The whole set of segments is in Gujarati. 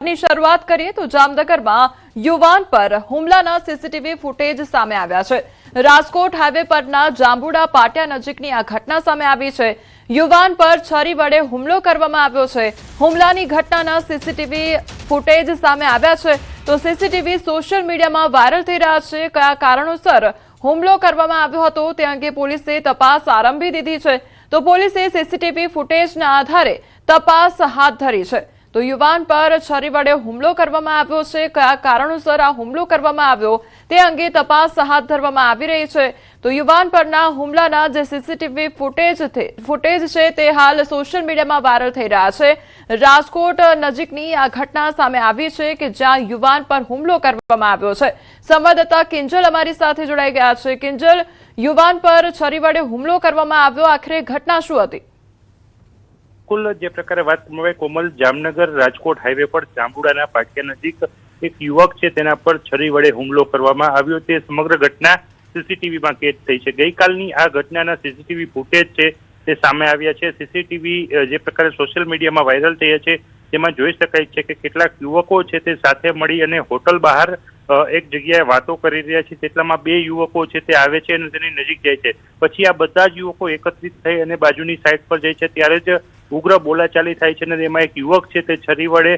ની શરૂઆત કરીએ તો જામનગરમાં યુવાન પર હુમલાના સીસીટીવી ફૂટેજ સામે આવ્યા છે। રાજકોટ હાઈવે પરના જાંબુડા પાટિયા નજીકની આ ઘટના સામે આવી છે। યુવાન પર છરી વડે હુમલો કરવામાં આવ્યો છે। હુમલાની ઘટનાના સીસીટીવી ફૂટેજ સામે આવ્યા છે તો સીસીટીવી સોશિયલ મીડિયામાં વાયરલ થઈ રહ્યા છે। કયા કારણોસર હુમલો કરવામાં આવ્યો હતો તે અંગે પોલીસે તપાસ આરંભી દીધી છે તો પોલીસે સીસીટીવી ફૂટેજના આધારે તપાસ હાથ ધરી છે। તો યુવાન પર છરી વડે હુમલો કરવામાં આવ્યો છે। કયા કારણોસર આ હુમલો કરવામાં આવ્યો તે અંગે તપાસ હાથ ધરવામાં આવી રહી છે। તો યુવાન પરના હુમલાના જે સીસીટીવી ફૂટેજ છે તે હાલ સોશિયલ મીડિયામાં વાયરલ થઈ રહ્યા છે। રાજકોટ નજીકની આ ઘટના સામે આવી છે કે જ્યાં યુવાન પર હુમલો કરવામાં આવ્યો છે। સંવાદદાતા કિંજલ અમારી સાથે જોડાઈ ગયા છે। કિંજલ, યુવાન પર છરી વડે હુમલો કરવામાં આવ્યો, આખરે ઘટના શું હતી? કુલ જે પ્રકારે વાત કરવામાં આવે કોમલ, જામનગર રાજકોટ હાઈવે પર જાંબુડાના પાટિયા નજીક એક યુવક છે તેના પર છરી વડે હુમલો કરવામાં આવ્યો। તે સમગ્ર ઘટના સીસીટીવીમાં કેદ થઈ છે। ગઈકાલની આ ઘટનાના સીસીટીવી ફૂટેજ છે તે સામે આવ્યા છે। સીસીટીવી જે પ્રકારે સોશિયલ મીડિયામાં વાયરલ થયા છે તેમાં જોઈ શકાય છે કે કેટલાક યુવકો છે તે સાથે મળી અને હોટલ બહાર એક જગ્યાએ વાતો કરી રહ્યા છે। તેટલામાં બે યુવકો છે તે આવે છે અને તેની નજીક જાય છે। પછી આ બધા જ યુવકો એકત્રિત થઈ અને બાજુની સાઈડ પર જાય છે ત્યારે જ ઉગ્ર બોલાચાલી થાય છે અને તેમાં એક યુવક છે તે છરી વડે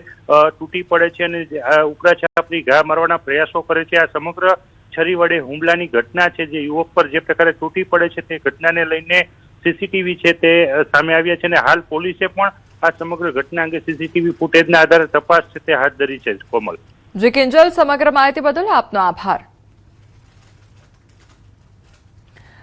તૂટી પડે છે અને ઉકળાછાપરી ઘા મારવાના પ્રયાસો કરે છે। આ સમગ્ર છરી વડે હુમલાની ઘટના છે જે યુવક પર જે પ્રકારે તૂટી પડે છે તે ઘટનાને લઈને સીસીટીવી છે તે સામે આવ્યા છે અને હાલ પોલીસે પણ આ સમગ્ર ઘટના અંગે સીસીટીવી ફૂટેજના આધારે તપાસ છે તે હાથ ધરી છે। કોમલ જી કિંજલ, સમગ્ર માહિતી બદલ આપનો આભાર।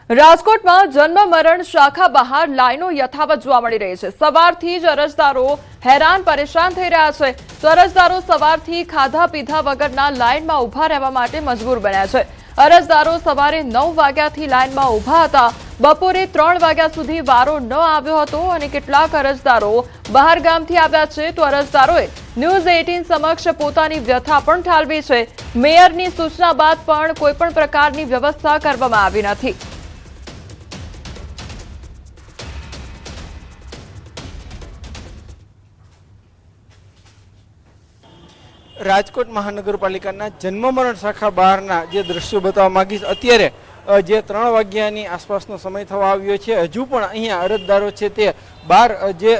રાજકોટમાં જન્મ મરણ શાખા બહાર લાઈનો યથાવત જોવા મળી રહી છે। સવારથી જ અરજદારો હેરાન પરેશાન થઈ રહ્યા છે તો અરજદારો સવારથી ખાધા પીધા વગરના લાઈનમાં ઉભા રહેવા માટે મજબૂર બન્યા છે। અરજદારો સવારે 9 વાગ્યાથી લાઈનમાં ઉભા હતા, બપોરે 3 વાગ્યા સુધી વારો ન આવ્યો હતો અને કેટલાક અરજદારો બહાર ગામથી આવ્યા છે તો અરજદારોએ ન્યૂઝ 18 સમક્ષ પોતાની વ્યથા પણ ઠાલવી છે। મેયરની સૂચના બાદ પણ કોઈ પણ પ્રકારની વ્યવસ્થા કરવામાં આવી નથી। રાજકોટ મહાનગરપાલિકાના જન્મ મરણ શાખા બહારના જે દ્રશ્યો બતાવવા માંગીશ। અત્યારે જે 3 વાગ્યાની આસપાસનો સમય થવા આવ્યો છે, હજુ પણ અહીંયા અરજદારો છે તે બહાર જે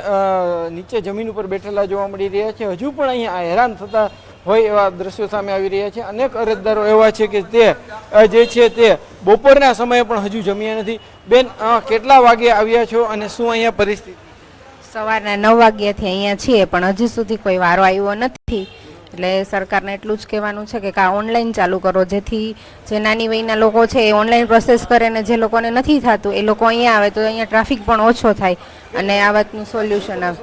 નીચે જમીન ઉપર બેઠેલા જોવા મળી રહ્યા છે। હજુ પણ અહીંયા હેરાન થતા હોય એવા દ્રશ્યો સામે આવી રહ્યા છે। અનેક અરજદારો એવા છે કે તે જે છે તે બપોરના સમયે પણ હજુ જમ્યા નથી। બેન, કેટલા વાગે આવ્યા છો અને શું અહીંયા પરિસ્થિતિ? સવારના 9 વાગ્યાથી અહીંયા છીએ પણ હજી સુધી કોઈ વારો આવ્યો નથી। એટલે સરકારને એટલું જ કહેવાનું છે કે ઓનલાઈન ચાલુ કરો, જેથી જે નાની વયના લોકો છે એ ઓનલાઈન પ્રોસેસ કરે ને જે લોકોને નથી થતું એ લોકો અહીંયા આવે તો અહીંયા ટ્રાફિક પણ ઓછો થાય અને આ વાતનું સોલ્યુશન આવે।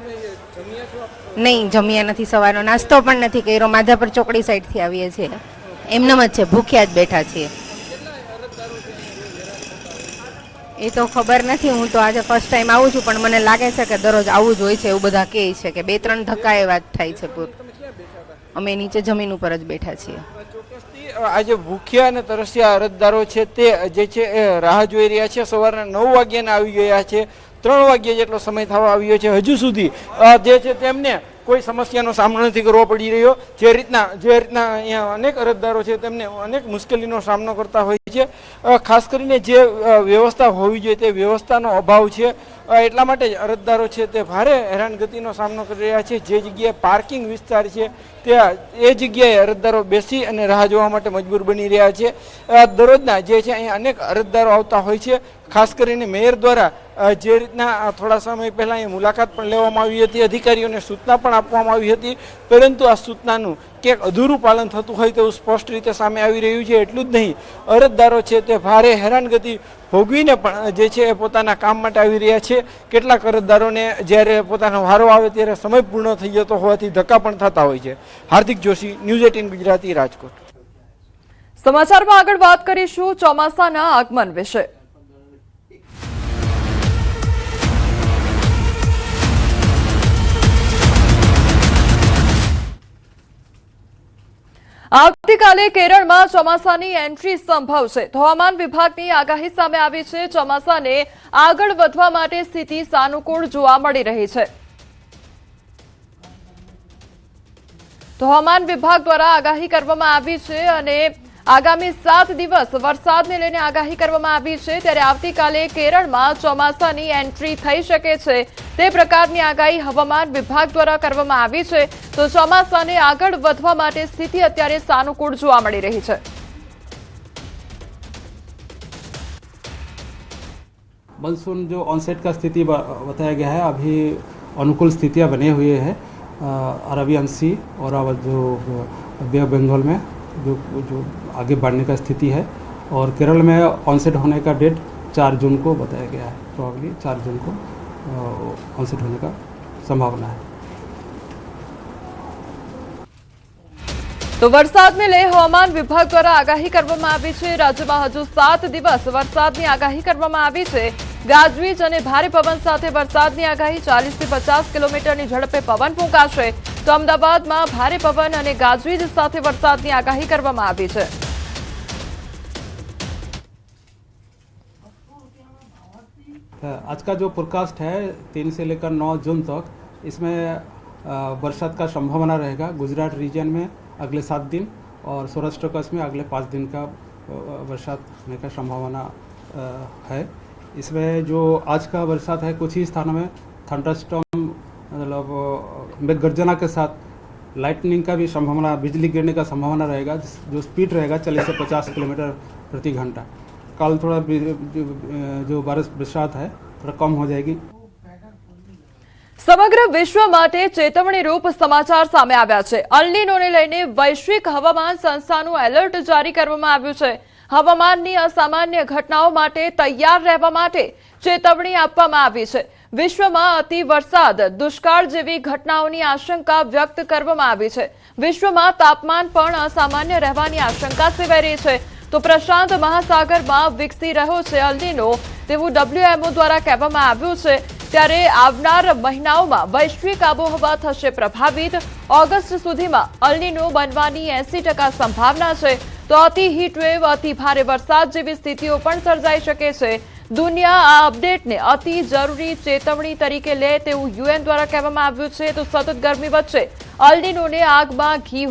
નહીં, જમ્યા નથી, સવારનો નાસ્તો પણ નથી કર્યો, માધાપર ચોકડી સાઈડથી આવીએ છીએ, એમનેમ જ છે, ભૂખ્યા જ બેઠા છીએ। એ તો ખબર નથી, હું તો આજે ફર્સ્ટ ટાઈમ આવું છું પણ મને લાગે છે કે દરરોજ આવું જ હોય છે એવું બધા કહે છે કે 2-3 ધક્કા એ વાત થાય છે પૂર। અમે નીચે જમીન ઉપર જ બેઠા છીએ। આજે ભૂખ્યા અને તરસ્યા અરજદારો છે તે જે છે એ રાહ જોઈ રહ્યા છે। સવારના 9 વાગ્યાના આવી ગયા છે, 3 વાગ્યા જેટલો સમય થવા આવ્યો છે, હજુ સુધી જે છે તેમને કોઈ સમસ્યાનો સામનો નથી કરવો પડી રહ્યો। જે રીતના અહીંયા અનેક અરજદારો છે તેમને અનેક મુશ્કેલીનો સામનો કરતા હોય છે। ખાસ કરીને જે વ્યવસ્થા હોવી જોઈએ તે વ્યવસ્થાનો અભાવ છે, એટલા માટે જ અરજદારો છે તે ભારે હેરાનગતિનો સામનો કરી રહ્યા છે। જે જગ્યાએ પાર્કિંગ વિસ્તાર છે ત્યાં એ જગ્યાએ અરજદારો બેસી અને રાહ જોવા માટે મજબૂર બની રહ્યા છે। દરરોજના જે છે અહીંયા અનેક અરજદારો આવતા હોય છે। ખાસ કરીને મેયર દ્વારા જે રીતના થોડા સમય પહેલાં અહીં મુલાકાત પણ લેવામાં આવી હતી, અધિકારીઓને સૂચના પણ આપવામાં આવી હતી, પરંતુ આ સૂચનાનું ક્યાંક અધૂરું પાલન થતું હોય તેવું સ્પષ્ટ રીતે સામે આવી રહ્યું છે। એટલું જ નહીં, અરજદારો છે તે ભારે હેરાનગતિ ભોગવીને પણ જે છે એ પોતાના કામ માટે આવી રહ્યા છે। કેટલાક અરજદારોને જ્યારે પોતાનો વારો આવે ત્યારે સમય પૂર્ણ થઈ જતો હોવાથી ધક્કા પણ થતા હોય છે। હાર્દિક જોશી, ન્યૂઝ 18 ગુજરાતી, રાજકોટ। સમાચારમાં આગળ વાત કરીશું ચોમાસાના આગમન વિશે। આવતીકાલે કેરળમાં ચોમાસાની એન્ટ્રી સંભવ છે। હવામાન વિભાગની આગાહી સામે આવી છે। ચોમાસાને આગળ વધવા માટે સ્થિતિ સાનુકૂળ જોવા મળી રહી છે। તો હવામાન વિભાગ દ્વારા આગાહી કરવામાં આવી છે અને આગામી 7 દિવસ વરસાદને લઈને આગાહી કરવામાં આવી છે। ત્યારે આવતીકાલે કેરળમાં ચોમાસાની એન્ટ્રી થઈ શકે છે તે પ્રકારની આગાહી હવામાન વિભાગ દ્વારા કરવામાં આવી છે। તો ચોમાસાને આગળ વધવા માટે સ્થિતિ અત્યારે સાનુકૂળ જોવા મળી રહી છે। मानसून जो ऑनसेट का स्थिति बताया गया है, अभी अनुकूल स्थितियां बने हुए हैं अरबी अंशी और अब जो बे ऑफ बंगाल में जो आगे बढ़ने का स्थिति है और केरल में ऑनसेट होने का डेट 4 जून को बताया गया है। प्रॉब्ली 4 जून को ऑनसेट होने का संभावना है। तो वरसादने लई हवामान विभाग द्वारा आगाही करवामां आवी छे। राज्यमां हजू 7 दिवस वरसादनी आगाही करवामां आवी छे। गाजवीज અને ભારે પવન સાથે વરસાદની આગાહી 40 થી 50 કિલોમીટરની ઝડપે પવન ફૂંકાશે। તો અમદાવાદમાં ભારે પવન અને ગાજવીજ સાથે વરસાદની આગાહી કરવામાં આવી છે। आज का जो फोरकास्ट है 3 से लेकर 9 जून तक, इसमें बरसात का संभावना रहेगा गुजरात रीजन में अगले 7 दिन और सौराष्ट्र कच्छ में अगले 5 दिन का बरसात होने का संभावना है। इसमें जो आज का बरसात है कुछ ही स्थानों में थंडरस्टॉर्म मतलब मेघ गर्जना के साथ लाइटनिंग का भी संभावना, बिजली गिरने का संभावना रहेगा। जो स्पीड रहेगा 40 से 50 किलोमीटर प्रति घंटा। कल थोड़ा जो बरसात है थोड़ा कम हो जाएगी। સમગ્ર વિશ્વ માટે ચેતવણી રૂપ સમાચાર સામે આવ્યા છે। અલ નીનોને લઈને વૈશ્વિક હવામાન સંસ્થાનું એલર્ટ જારી કરવામાં આવ્યું છે। હવામાનની અસામાન્ય ઘટનાઓ માટે તૈયાર રહેવા માટે ચેતવણી આપવામાં આવી છે। વિશ્વમાં અતિ વરસાદ, દુષ્કાળ જેવી ઘટનાઓની આશંકા વ્યક્ત કરવામાં આવી છે। વિશ્વમાં તાપમાન પણ અસામાન્ય રહેવાની આશંકા સેવાઈ રહી છે। તો પ્રશાંત મહાસાગરમાં વિકસી રહ્યો છે અલ નીનો તેવું WMO દ્વારા કહેવામાં આવ્યું છે। ત્યારે આવનાર મહિનાઓમાં વૈશ્વિક આબોહવા થશે પ્રભાવિત। ઓગસ્ટ સુધીમાં અલ નીનો બનવાની 80% સંભાવના છે। તો અતિ હીટવેવ, અતિ ભારે વરસાદ જેવી સ્થિતિઓ પણ સર્જાઈ શકે છે। દુનિયા આ અપડેટને અતિ જરૂરી ચેતવણી તરીકે લે તેવું UN દ્વારા કહેવામાં આવ્યું છે। તો સતત ગરમી વચ્ચે અલ નીનોને આગમાં ઘી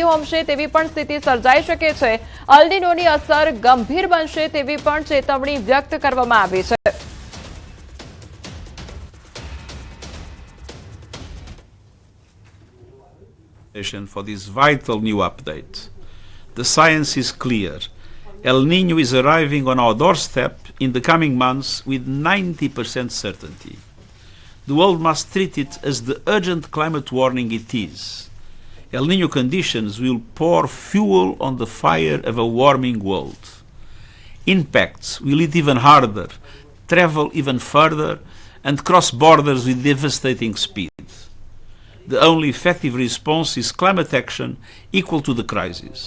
હોમશે તેવી પણ સ્થિતિ સર્જાઈ શકે છે। અલ નીનોની અસર ગંભીર બનશે તેવી પણ ચેતવણી વ્યક્ત કરવામાં આવી છે। For this vital new update. The science is clear. El Niño is arriving on our doorstep in the coming months with 90% certainty. The world must treat it as the urgent climate warning it is. El Niño conditions will pour fuel on the fire of a warming world. Impacts will hit even harder, travel even further, and cross borders with devastating speed. The only effective response is climate action equal to the crisis,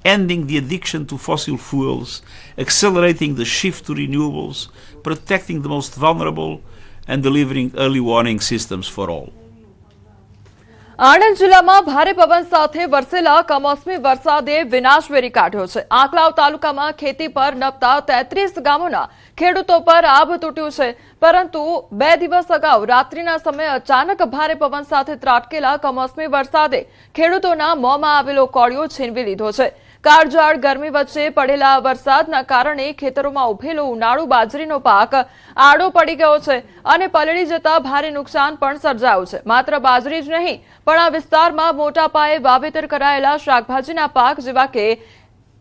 ending the addiction to fossil fuels, accelerating the shift to renewables, protecting the most vulnerable, and delivering early warning systems for all. Anand જિલ્લામાં ભારે પવન સાથે વરસેલા કમોસમી વરસાદે વિનાશ વેરી કાઢ્યો છે। આંકલાવ તાલુકામાં ખેતી પર નપતા 33 ગામોના ખેડૂતો પર આભ તૂટ્યું છે। પરંતુ 2 દિવસ અગાઉ રાત્રિના સમયે અચાનક ભારે પવન સાથે ત્રાટકેલા કમોસમી વરસાદે ખેડૂતોના મોંમાં આવેલો કોળિયો છીનવી લીધો છે। કાળઝાળ ગરમી વચ્ચે પડેલા વરસાદના કારણે ખેતરોમાં ઉભેલો ઉનાળુ બાજરીનો પાક આડો પડી ગયો છે અને પલળી જતા ભારે નુકસાન પણ સર્જાયું છે। માત્ર બાજરી જ નહીં પણ આ વિસ્તારમાં મોટા પાયે વાવેતર કરાયેલા શાકભાજીના પાક જેવા કે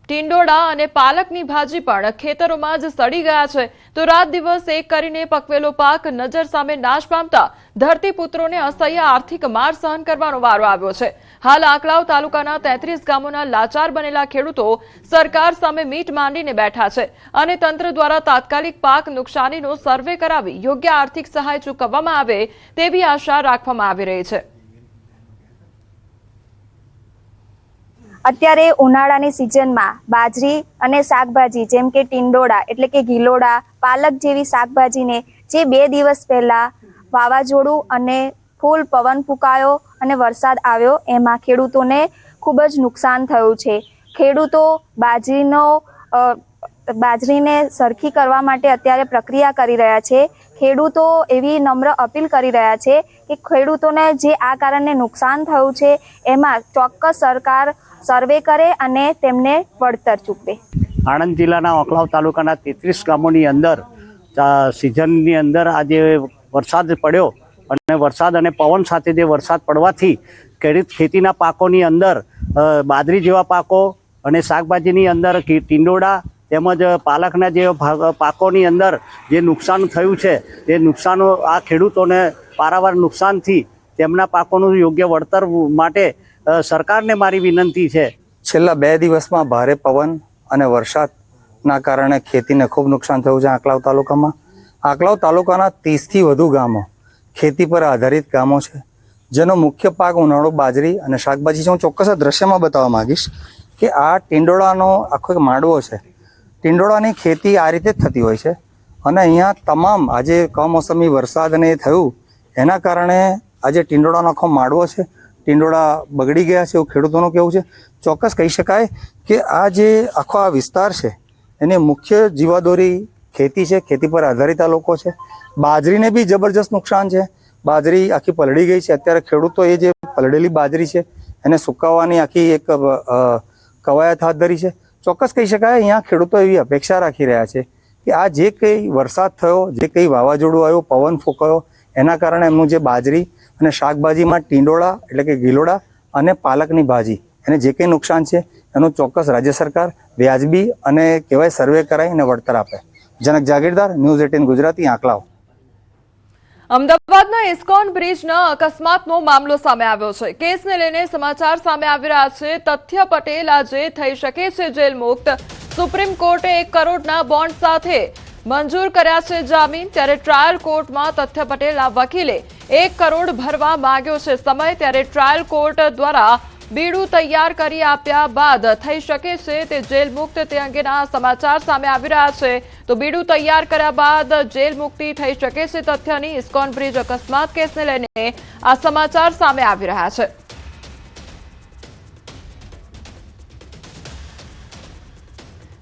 ટીંડોળા અને પાલકની ભાજી પણ ખેતરોમાં જ સડી ગયા છે। તો રાત દિવસ એક કરીને પકવેલો પાક નજર સામે નાશ પામતા ધરતીપુત્રોને અસહ્ય આર્થિક માર સહન કરવાનો વારો આવ્યો છે। હાલ આંકલાવ તાલુકાના 33 ગામોના લાચાર બનેલા ખેડૂતો સરકાર સામે મીટ માંડીને બેઠા છે અને તંત્ર દ્વારા તાત્કાલિક પાક નુકસાનીનો સર્વે કરાવી યોગ્ય આર્થિક સહાય ચૂકવવામાં આવે તેવી આશા રાખવામાં આવી રહી છે। અત્યારે ઉનાળાની સિઝનમાં બાજરી અને શાકભાજી જેમ કે ટીંડોળા એટલે કે ગિલોડા, પાલક જેવી શાકભાજીને જે 2 દિવસ પહેલા વાવાઝોડું અને ફૂલ પવન ફૂંકાયો અને વરસાદ આવ્યો એમાં ખેડૂતોને ખૂબ જ નુકસાન થયું છે। ખેડૂતો બાજરીને સરખી કરવા માટે અત્યારે પ્રક્રિયા કરી રહ્યા છે। ખેડૂતો એવી નમ્ર અપીલ કરી રહ્યા છે કે ખેડૂતોને જે આ કારણે નુકસાન થયું છે એમાં ચોક્કસ સરકાર સર્વે કરે અને તેમને વળતર ચૂકવે. આણંદ જિલ્લાના ઓખલાવ તાલુકાના 33 ગામોની અંદર સિઝનની અંદર આજે વરસાદ પડ્યો અને વરસાદ અને પવન સાથે જે વરસાદ પડવાથી ખેતીના પાકોની અંદર બાજરી જેવા પાકો અને શાકભાજીની અંદર ટીંડોળા તેમજ પાલકના જે પાકોની અંદર જે નુકસાન થયું છે તે નુકસાનો આ ખેડૂતોને પારાવાર નુકસાનથી તેમના પાકોનું યોગ્ય વળતર માટે સરકારને મારી વિનંતી છે. છેલ્લા 2 દિવસમાં ભારે પવન અને વરસાદના કારણે ખેતીને ખૂબ નુકસાન થયું છે. આંકલાવ તાલુકામાં આંકલાવ તાલુકાના 30થી વધુ ગામો ખેતી પર આધારિત ગામો છે, જેનો મુખ્ય પાક ઉનાળુ બાજરી અને શાકભાજી છે. હું ચોક્કસ દ્રશ્યમાં બતાવવા માંગીશ કે આ ટીંડોળાનો આખો એક માંડવો છે. ટીંડોળાની ખેતી આ રીતે જ થતી હોય છે અને અહીંયા તમામ આજે કમોસમી વરસાદ અને એ થયું એના કારણે આજે ટીંડોળાનો આખો માંડવો છે. ટીંડોળા બગડી ગયા છે એવું ખેડૂતોનું કહેવું છે. ચોક્કસ કહી શકાય કે આ જે આખો આ વિસ્તાર છે એની મુખ્ય જીવાદોરી ખેતી છે, ખેતી પર આધારિત આ લોકો છે. બાજરીને બી જબરજસ્ત નુકસાન છે. બાજરી આખી પલળી ગઈ છે. અત્યારે ખેડૂતો એ જે પલળેલી બાજરી છે એને સુકાવવાની આખી એક કવાયત હાથ ધરી છે. ચોક્કસ કહી શકાય અહીંયા ખેડૂતો એવી અપેક્ષા રાખી રહ્યા છે કે આ જે કંઈ વરસાદ થયો, જે કંઈ વાવાઝોડું આવ્યું, પવન ફૂંકાયો, એના કારણે એમનું જે બાજરી અને શાકભાજીમાં ટીંડોળા એટલે કે ગિલોડા અને પાલકની ભાજી એને જે કંઈ નુકસાન છે એનું ચોક્કસ રાજ્ય સરકાર વ્યાજબી અને કહેવાય સર્વે કરાવી અને વળતર આપે. જનક જાગીરદાર, ન્યૂઝ 18 ગુજરાતી, આંકલાવ. અમદાવાદના ઇસ્કોન બ્રિજના અકસ્માતનો મામલો સામે આવ્યો છે. કેસને લઈને સમાચાર સામે આવી રહ્યા છે. તથ્ય પટેલ આજે થઈ શકે છે જેલ મુક્ત. સુપ્રીમ કોર્ટે 1 કરોડના બોન્ડ સાથે મંજૂર કર્યા છે જામીન. ત્યારે ટ્રાયલ કોર્ટમાં તથ્ય પટેલના વકીલે 1 કરોડ ભરવા માંગ્યો છે સમય. ત્યારે ટ્રાયલ કોર્ટ દ્વારા બીડું તૈયાર કરી આપ્યા બાદ થઈ શકે છે તે જેલ મુક્ત. તે અંગેના સમાચાર સામે આવી રહ્યા છે. તો બીડું તૈયાર કર્યા બાદ જેલ મુક્તિ થઈ શકે છે તથ્યની. ઇસ્કોન બ્રિજ અકસ્માત કેસને લઈને આ સમાચાર સામે આવી રહ્યા છે.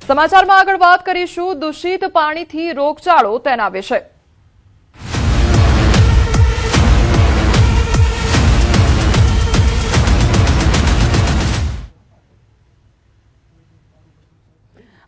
સમાચારમાં આગળ વાત કરીશું દૂષિત પાણીથી રોગચાળો તેના વિશે.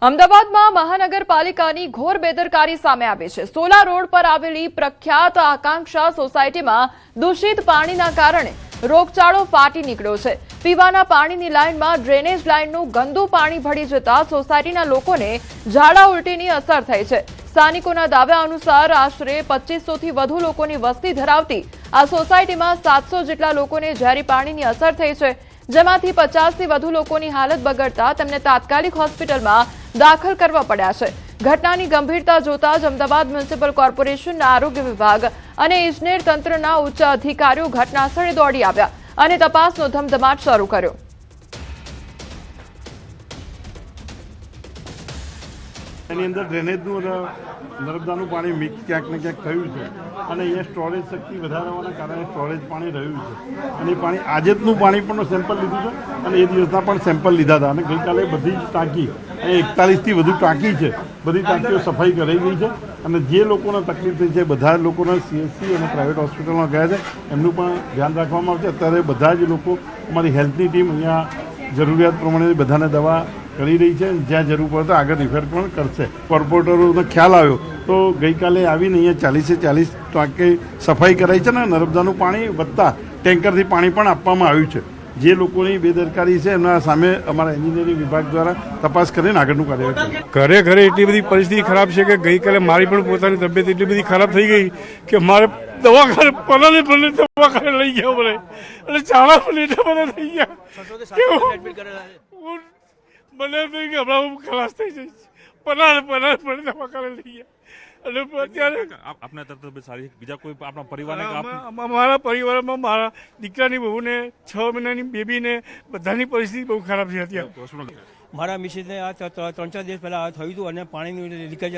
અમદાવાદમાં મહાનગરપાલિકાની ઘોર બેદરકારી સામે આવી છે. સોલા રોડ પર આવેલી પ્રખ્યાત આકાંક્ષા સોસાયટીમાં દૂષિત પાણીના કારણે રોગચાળો ફાટી નીકળ્યો છે. પીવાના પાણીની લાઇનમાં ડ્રેનેજ લાઇનનું ગંદુ પાણી ભળી જતા સોસાયટીના લોકોને ઝાડા ઉલટીની અસર થઈ છે. સ્થાનિકોના દાવા અનુસાર આશરે 2500થી વધુ લોકોની વસ્તી ધરાવતી આ સોસાયટીમાં 700 જેટલા લોકોને ઝેરી પાણીની અસર થઈ છે, જેમાંથી 50થી વધુ લોકોની હાલત બગડતા તેમને તાત્કાલિક હોસ્પિટલમાં દાખલ કરવા પડ્યા છે. ઘટનાની ગંભીરતા જોતા જ અમદાવાદ મ્યુનિસિપલ કોર્પોરેશનના આરોગ્ય વિભાગ અને ઇજનેર તંત્રના ઉચ્ચ અધિકારીઓ ઘટનાસ્થળે દોડી આવ્યા અને તપાસનો ધમધમાટ શરૂ કર્યો. એની અંદર ડ્રેનેજનું નર્મદાનું પાણી મિક્સ ક્યાંક ને ક્યાંક થયું છે અને અહીંયા સ્ટોરેજ શક્તિ વધારવાના કારણે સ્ટોરેજ પાણી રહ્યું છે. અને એ પાણી આજનું પાણી પણ સેમ્પલ લીધું છે અને એ દિવસના પણ સેમ્પલ લીધા હતા. અને ગઈકાલે બધી જ ટાંકી, અહીંયા 41થી વધુ ટાંકી છે, બધી ટાંકીઓ સફાઈ કરાઈ ગઈ છે. અને જે લોકોને તકલીફ થઈ છે બધા લોકોને CHC અને પ્રાઇવેટ હોસ્પિટલમાં ગયા છે, એમનું પણ ધ્યાન રાખવામાં આવશે. અત્યારે બધા જ લોકો, અમારી હેલ્થની ટીમ અહીંયા જરૂરિયાત પ્રમાણે બધાને દવા કરી રહી છે. જ્યાં જરૂર પડે તો આગળ રિફેર પણ કરશે. કોર્પોરેટરોને ખ્યાલ આવ્યો તો ગઈકાલે આવીને અહીંયા 40 ટાંકી સફાઈ કરાઈ છે ને નર્મદાનું પાણી વધતા ટેન્કરથી પાણી પણ આપવામાં આવ્યું છે. જે લોકોની બેદરકારી છે એમના સામે અમારા એન્જિનિયરિંગ વિભાગ દ્વારા તપાસ કરીને આગળનું કાર્યવાહી ઘરે એટલી બધી પરિસ્થિતિ ખરાબ છે કે ગઈકાલે મારી પણ પોતાની તબિયત એટલી બધી ખરાબ થઈ ગઈ કે મારે દવાખાને પલાને દવાખાને લઈ ગયા મને અને ચાળા પણ એટલા બધા થઈ ગયા મને એમ કે હમણાં હું ખલાસ થઈ જઈશ. પલાને દવાખાને લઈ ગયા. અને અત્યારે આપના તરફ સારી બીજા કોઈ આપણા પરિવારને મારા પરિવારમાં મારા દીકરાની બહુને 6 મહિનાની બેબીને બધાની પરિસ્થિતિ બહુ ખરાબ છે અત્યારે. મારા મિસિસને આ 3-4 દિવસ પહેલાં થયું હતું અને પાણીનું લીકેજ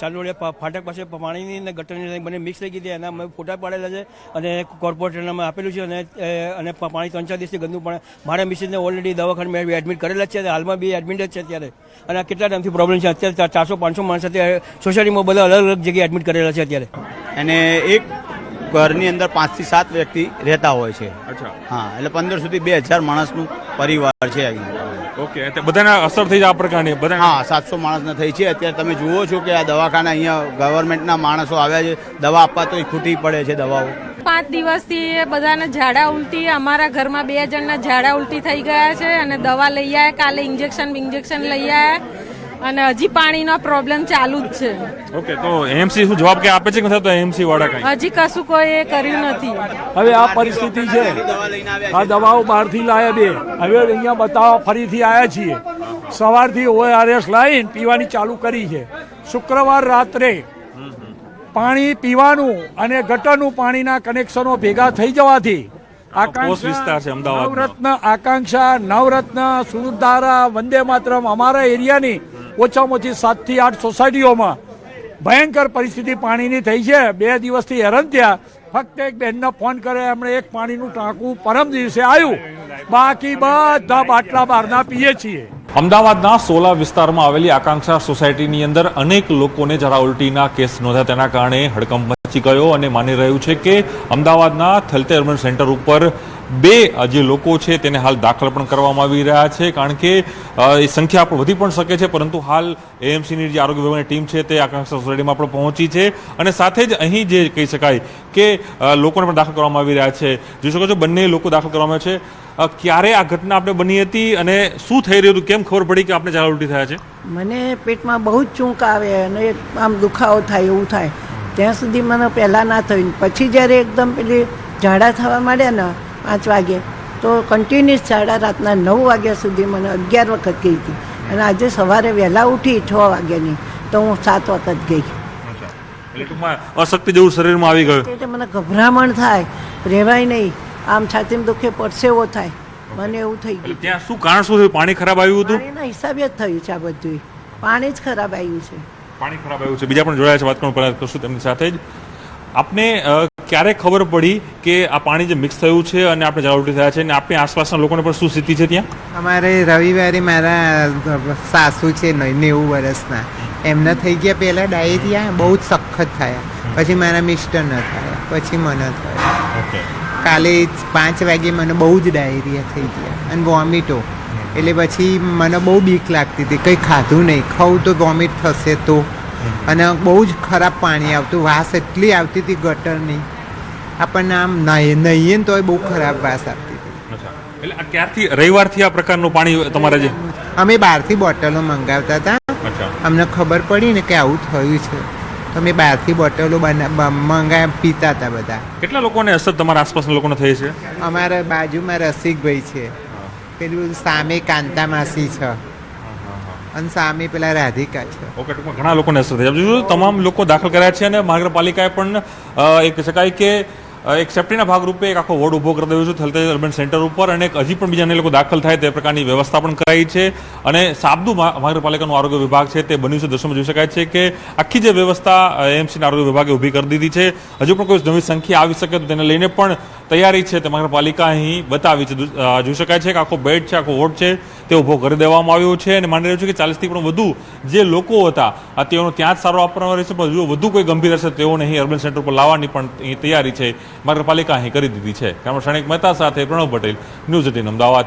ચાંદોડિયા ફાટક પાસે પાણીની અને ગટરની બંને મિક્સ થઈ ગઈ હતી. એના અમે ફોટા પાડેલા છે અને કોર્પોરેટરને અમે આપેલું છે. અને પાણી 3-4 દિવસથી ગંદુ પાણી મારા મિસિસને ઓલરેડી દવાખાને એડમિટ કરેલા જ છે. હાલમાં બી એડમિટ જ છે અત્યારે. અને આ કેટલા ટાઈમથી પ્રોબ્લેમ છે. અત્યારે 400-500 માણસ અત્યારે સોસાયટીમાં બધા અલગ અલગ જગ્યાએ એડમિટ કરેલા છે અત્યારે. અને એક ઘરની અંદર 5 થી 7 વ્યક્તિ રહેતા હોય છે. અચ્છા. હા, એટલે 1500 થી 2000 માણસનું પરિવાર છે અહીંયા. ઓકે, બધાને અસર થઈ જાય આ પ્રકારની બધા? હા, 700 માણસને થઈ છે. અત્યારે તમે જુઓ છો કે આ દવાખાના અહીંયા ગવર્મેન્ટના માણસો આવ્યા છે, દવા આપવા તો ખૂટી પડે છે દવાઓ. 5 દિવસથી બધાને ઝાડા ઉલટી, અમારા ઘરમાં 2 જણના ઝાડા ઉલટી થઈ ગયા છે અને દવા લઈ આવ્યા, કાલે ઇન્જેક્શન લઈ આવ્યા અને હજી પાણીનો પ્રોબ્લેમ ચાલુ જ છે. ઓકે, તો એમસી શું જવાબ કે આપે છે કે નથી આપતા એમસી વાળા કઈ? હજી કશું કોઈ કર્યું નથી. હવે આ પરિસ્થિતિ છે, આ દવાઓ બહારથી લાયા બે, હવે અહીંયા બતાવવા ફરીથી આવ્યા છીએ. સવારથી ORS લાઈન પીવાની ચાલુ કરી છે. શુક્રવાર રાત્રે પાણી પીવાનું અને ગટરનું પાણીના કનેક્શનો ભેગા થઈ જવાથી વિસ્તાર છે અમદાવાદ, આકાંક્ષા, નવરત્ન, સુરધારા, વંદે માતરમ અમારા એરિયાની ઓછામાં ઓછી 7 થી 8 સોસાયટીઓમાં ભયંકર પરિસ્થિતિ પાણીની થઈ છે. 2 દિવસથી હેરાન થયા. ફક્ત એક બહેનને ફોન કરે, એમણે એક પાણીનું ટાંકું પરમ દિવસે આવ્યું, બાકી બધા બાટલા બહારના પીએ છીએ. અમદાવાદના સોલા વિસ્તારમાં આવેલી આકાંક્ષા સોસાયટીની અંદર અનેક લોકોને ઝાડા ઉલટીના કેસ નોંધ્યા. તેના કારણે હડકંપ મચી ગયો અને માની રહ્યું છે કે અમદાવાદના થલતેજ અર્બન સેન્ટર ઉપર 2 જે લોકો છે તેને હાલ દાખલ પણ કરવામાં આવી રહ્યા છે, કારણ કે એ સંખ્યા પણ વધી પણ શકે છે. પરંતુ હાલ એએમસીની જે આરોગ્ય વિભાગની ટીમ છે તે આકાંક્ષા સોસાયટીમાં પણ પહોંચી છે અને સાથે જ અહીં જે કહી શકાય કે લોકોને પણ દાખલ કરવામાં આવી રહ્યા છે. જોઈ શકો છો બંને લોકો દાખલ કરવામાં આવે છે. ક્યારે આ ઘટના આપણે બની હતી અને શું થઈ રહ્યું હતું, કેમ ખબર પડી કે આપણે ઝાડા ઉલટી થયા છે? મને પેટમાં બહુ જ ચૂંક આવે અને આમ દુખાવો થાય એવું થાય. ત્યાં સુધી મને પહેલાં ના થયું, પછી જ્યારે એકદમ પેલી ઝાડા થવા માંડ્યા ને 5 વાગે તો કન્ટિન્યુઅસ ઝાડા રાતના 9 વાગ્યા સુધી મને 11 વખત ગઈ હતી અને આજે સવારે વહેલા ઉઠી 6 વાગ્યાની તો હું 7 વખત ગઈ. એટલે ટૂંકમાં અશક્તિ જેવું શરીરમાં આવી ગયું. એટલે મને ગભરામણ થાય, રહેવાય નહીં, આમ છાતીમાં દુખે, પરસેવો થાય, મને એવું થઈ ગયું. ત્યાં શું કારણ શું થયું? પાણી ખરાબ આવ્યું હતું? પાણીના હિસાબે જ થયું છે આ બધું, પાણી જ ખરાબ આવ્યું છે. પાણી ખરાબ આવ્યું છે. બીજા પણ જોડાયા છે, વાત કરશું તેમની સાથે જ. આપને ક્યારે ખબર પડી કે આ પાણી જે મિક્સ થયું છે અને આપણે ઝાડા ઉલટી થયા છે અને આપણી આસપાસના લોકોને પણ શું સ્થિતિ છે ત્યાં? અમારે રવિવારે મારા સાસુ છે 90 વર્ષના, એમને થઈ ગયા પહેલાં ડાયરિયા, બહુ જ સખત થયા, પછી મારા મિસ્ટરને થયા, પછી મને થયા. કાલે 5 વાગે મને બહુ જ ડાયરિયા થઈ ગયા અને વોમિટો. એટલે પછી મને બહુ બીક લાગતી હતી, કંઈ ખાધું નહીં, ખાઉં તો વોમિટ થશે તો, અને બહુ જ ખરાબ પાણી આવતું, વાસ એટલી આવતી હતી ગટરની, આપણને આમ નહીએ ને તોય બહુ ખરાબ વાસ આવતી હતી. એટલે ક્યારથી, રવિવારથી આ પ્રકારનું પાણી તમારે જે? અમે બહારથી બોટલો મંગાવતા હતા, અમને ખબર પડી ને કે આવું થયું છે તો અમે બહારથી બોટલો પીતા હતા બધા. કેટલા લોકોને અસર તમારા આસપાસના લોકોને થઈ છે? અમારા બાજુમાં રસિકભાઈ છે, પેલું સામે કાંતા માસી છે અને સામે પેલા રાધિકા છે. ઓકે, ટૂંકમાં ઘણા લોકોને અસર થઈ છે. તમામ લોકો દાખલ કર્યા છે અને મહાનગરપાલિકાએ પણ એક કહી શકાય કે એક સેફ્ટીના ભાગરૂપે એક આખો વોર્ડ ઊભો કરી દેવો છે થલતેજ અર્બન સેન્ટર ઉપર અને હજી પણ બીજાને લોકો દાખલ થાય તે પ્રકારની વ્યવસ્થા પણ કરાઈ છે. અને સાબદું મહાનગરપાલિકાનું આરોગ્ય વિભાગ છે તે બન્યું છે. દ્રશ્યમાં જોઈ શકાય છે કે આખી જે વ્યવસ્થા એએમસીના આરોગ્ય વિભાગે ઊભી કરી દીધી છે. હજુ પણ કોઈ નવી સંખ્યા આવી શકે તો તેને લઈને પણ તૈયારી છે તે મહાનગરપાલિકા અહીં બતાવી છે. જોઈ શકાય છે કે આખો બેડ છે, આખો વોર્ડ છે તે ઊભો કરી દેવામાં આવ્યો છે અને માની રહ્યું છે કે 40થી પણ વધુ જે લોકો હતા તેઓનો ત્યાં જ સારો આપવામાં રહેશે, પણ જો વધુ કોઈ ગંભીર હશે તેઓને અહીં અર્બન સેન્ટર પર લાવવાની પણ તૈયારી છે મહાનગરપાલિકા અહીં કરી દીધી છે. કેમેરા ક્ષણિક મહેતા સાથે પ્રણવ પટેલ, ન્યૂઝ 18 અમદાવાદ.